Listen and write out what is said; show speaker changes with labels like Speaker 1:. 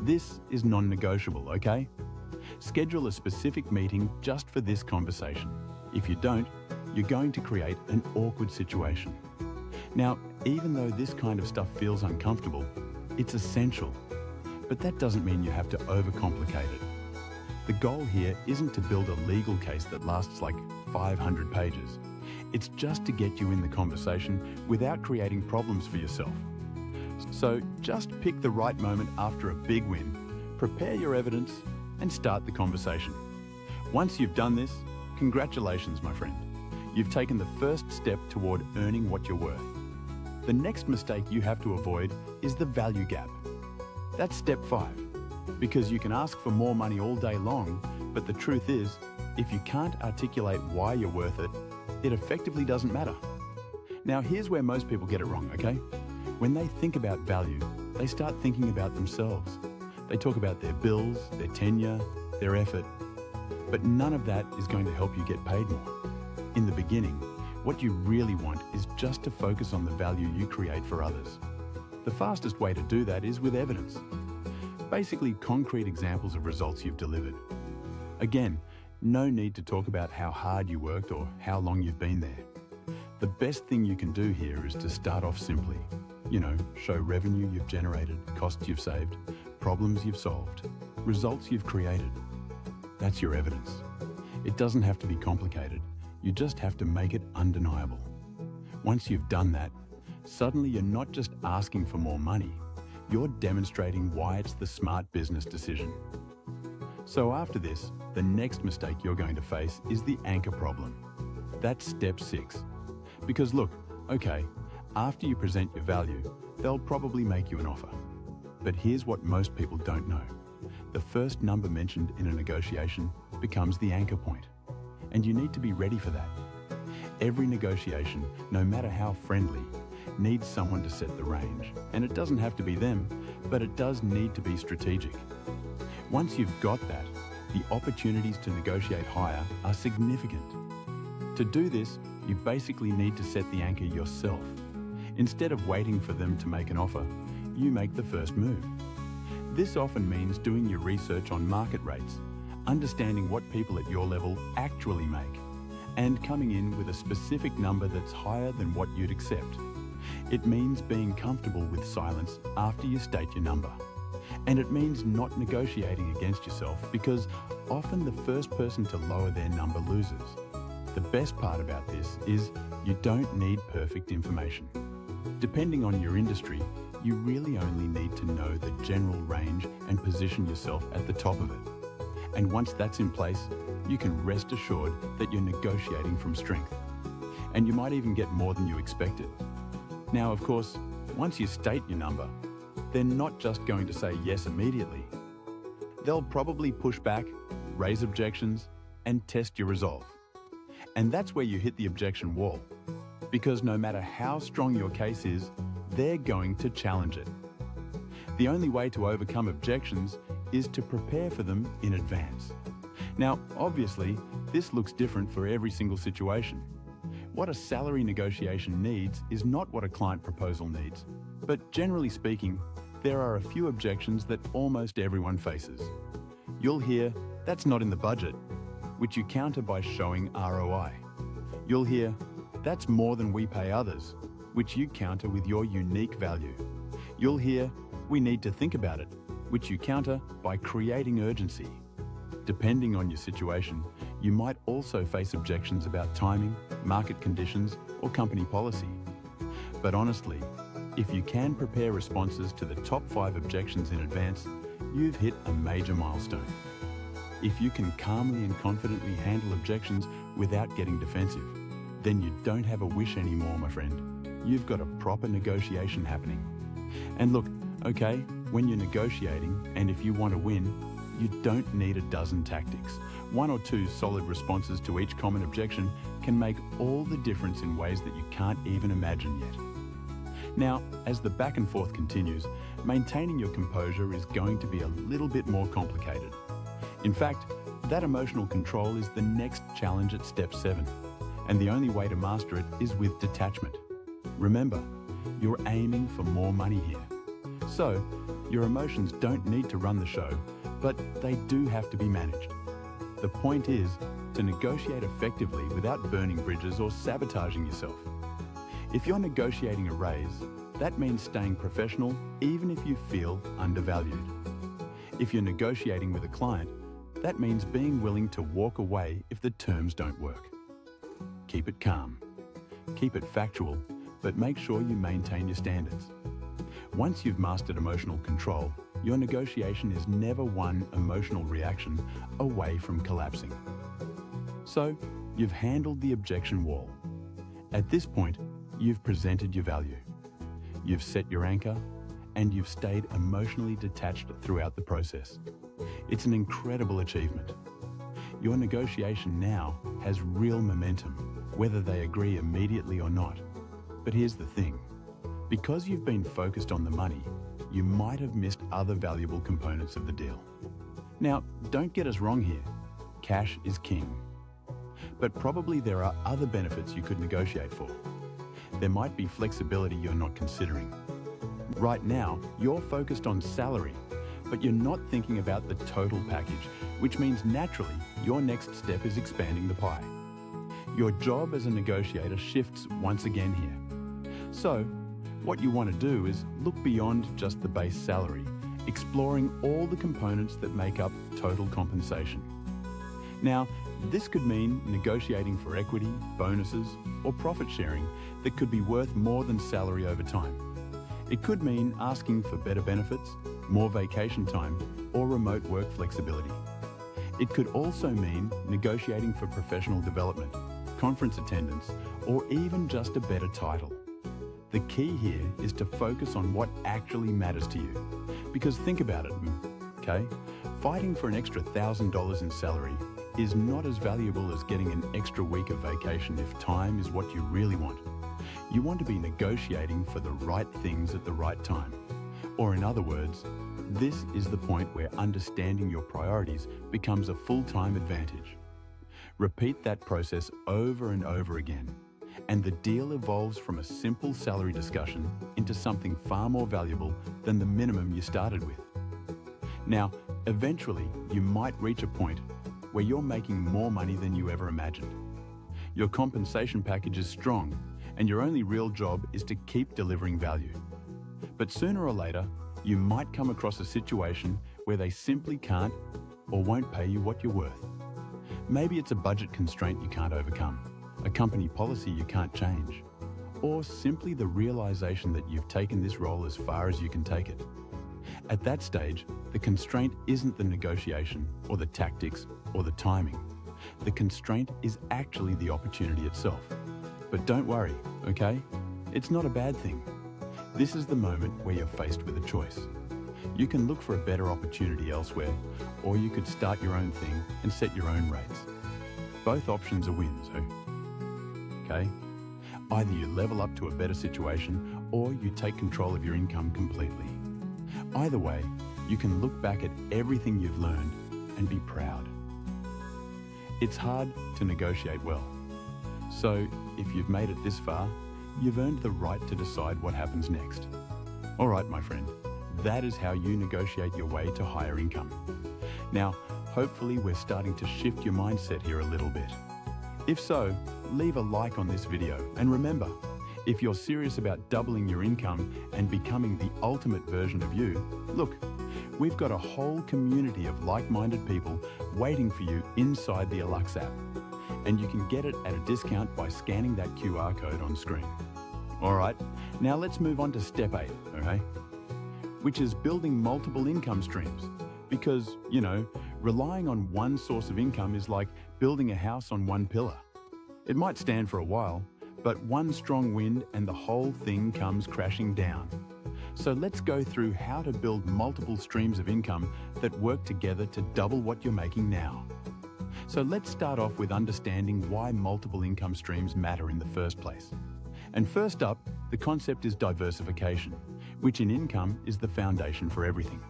Speaker 1: This is non-negotiable, okay? Schedule a specific meeting just for this conversation. If you don't, you're going to create an awkward situation. Now, even though this kind of stuff feels uncomfortable, it's essential. But that doesn't mean you have to overcomplicate it. The goal here isn't to build a legal case that lasts like 500 pages. It's just to get you in the conversation without creating problems for yourself. So just pick the right moment after a big win, prepare your evidence, and start the conversation. Once you've done this, congratulations, my friend. You've taken the first step toward earning what you're worth. The next mistake you have to avoid is the value gap. That's step 5, because you can ask for more money all day long, but the truth is, if you can't articulate why you're worth it, it effectively doesn't matter. Now, here's where most people get it wrong, okay? When they think about value, they start thinking about themselves. They talk about their bills, their tenure, their effort, but none of that is going to help you get paid more. In the beginning, what you really want is just to focus on the value you create for others. The fastest way to do that is with evidence. Basically, concrete examples of results you've delivered. Again, no need to talk about how hard you worked or how long you've been there. The best thing you can do here is to start off simply. Show revenue you've generated, costs you've saved, problems you've solved, results you've created. That's your evidence. It doesn't have to be complicated. You just have to make it undeniable. Once you've done that, suddenly you're not just asking for more money, you're demonstrating why it's the smart business decision. So after this, the next mistake you're going to face is the anchor problem. That's step 6. Because look, okay, after you present your value, they'll probably make you an offer. But here's what most people don't know. The first number mentioned in a negotiation becomes the anchor point. And you need to be ready for that. Every negotiation, no matter how friendly, needs someone to set the range. And it doesn't have to be them, but it does need to be strategic. Once you've got that, the opportunities to negotiate higher are significant. To do this, you basically need to set the anchor yourself. Instead of waiting for them to make an offer, you make the first move. This often means doing your research on market rates, understanding what people at your level actually make, and coming in with a specific number that's higher than what you'd accept. It means being comfortable with silence after you state your number. And it means not negotiating against yourself, because often the first person to lower their number loses. The best part about this is you don't need perfect information. Depending on your industry, you really only need to know the general range and position yourself at the top of it. And once that's in place, you can rest assured that you're negotiating from strength. And you might even get more than you expected. Now, of course, once you state your number, they're not just going to say yes immediately. They'll probably push back, raise objections, and test your resolve. And that's where you hit the objection wall. Because no matter how strong your case is, they're going to challenge it. The only way to overcome objections is to prepare for them in advance. Now, obviously, this looks different for every single situation. What a salary negotiation needs is not what a client proposal needs. But generally speaking, there are a few objections that almost everyone faces. You'll hear, "That's not in the budget," which you counter by showing ROI. You'll hear, "That's more than we pay others," which you counter with your unique value. You'll hear, "We need to think about it," which you counter by creating urgency. Depending on your situation, you might also face objections about timing, market conditions, or company policy. But honestly, if you can prepare responses to the top 5 objections in advance, you've hit a major milestone. If you can calmly and confidently handle objections without getting defensive, then you don't have a wish anymore, my friend. You've got a proper negotiation happening. And look, okay, when you're negotiating, and if you want to win, you don't need a dozen tactics. 1 or 2 solid responses to each common objection can make all the difference in ways that you can't even imagine yet. Now, as the back and forth continues, maintaining your composure is going to be a little bit more complicated. In fact, that emotional control is the next challenge at step 7. And the only way to master it is with detachment. Remember, you're aiming for more money here. So, Your emotions don't need to run the show, but they do have to be managed. The point is to negotiate effectively without burning bridges or sabotaging yourself. If you're negotiating a raise, that means staying professional even if you feel undervalued. If you're negotiating with a client, that means being willing to walk away if the terms don't work. Keep it calm. Keep it factual, but make sure you maintain your standards. Once you've mastered emotional control, your negotiation is never one emotional reaction away from collapsing. So, you've handled the objection wall. At this point, you've presented your value. You've set your anchor, and you've stayed emotionally detached throughout the process. It's an incredible achievement. Your negotiation now has real momentum, whether they agree immediately or not. But here's the thing. Because you've been focused on the money, you might have missed other valuable components of the deal. Now, don't get us wrong here. Cash is king. But probably there are other benefits you could negotiate for. There might be flexibility you're not considering. Right now, you're focused on salary, but you're not thinking about the total package, which means naturally your next step is expanding the pie. Your job as a negotiator shifts once again here. So, what you want to do is look beyond just the base salary, exploring all the components that make up total compensation. Now, this could mean negotiating for equity, bonuses, or profit sharing that could be worth more than salary over time. It could mean asking for better benefits, more vacation time, or remote work flexibility. It could also mean negotiating for professional development, conference attendance, or even just a better title. The key here is to focus on what actually matters to you. Because think about it, okay? Fighting for an extra $1,000 in salary is not as valuable as getting an extra week of vacation if time is what you really want. You want to be negotiating for the right things at the right time. Or in other words, this is the point where understanding your priorities becomes a full-time advantage. Repeat that process over and over again, and the deal evolves from a simple salary discussion into something far more valuable than the minimum you started with. Now, eventually, you might reach a point where you're making more money than you ever imagined. Your compensation package is strong, and your only real job is to keep delivering value. But sooner or later, you might come across a situation where they simply can't or won't pay you what you're worth. Maybe it's a budget constraint you can't overcome, a company policy you can't change, or simply the realization that you've taken this role as far as you can take it. At that stage, the constraint isn't the negotiation or the tactics or the timing. The constraint is actually the opportunity itself. But don't worry, okay? It's not a bad thing. This is the moment where you're faced with a choice. You can look for a better opportunity elsewhere, or you could start your own thing and set your own rates. Both options are wins, okay? Either you level up to a better situation, or you take control of your income completely. Either way, you can look back at everything you've learned and be proud. It's hard to negotiate well. So, if you've made it this far, you've earned the right to decide what happens next. All right, my friend, that is how you negotiate your way to higher income. Now, hopefully we're starting to shift your mindset here a little bit. If so, leave a like on this video, and remember, if you're serious about doubling your income and becoming the ultimate version of you, look, we've got a whole community of like-minded people waiting for you inside the Alux app. And you can get it at a discount by scanning that QR code on screen. All right, now let's move on to step 8, okay? Which is building multiple income streams. Because, you know, relying on one source of income is like building a house on one pillar. It might stand for a while, but one strong wind and the whole thing comes crashing down. So let's go through how to build multiple streams of income that work together to double what you're making now. So let's start off with understanding why multiple income streams matter in the first place. And first up, the concept is diversification, which in income is the foundation for everything.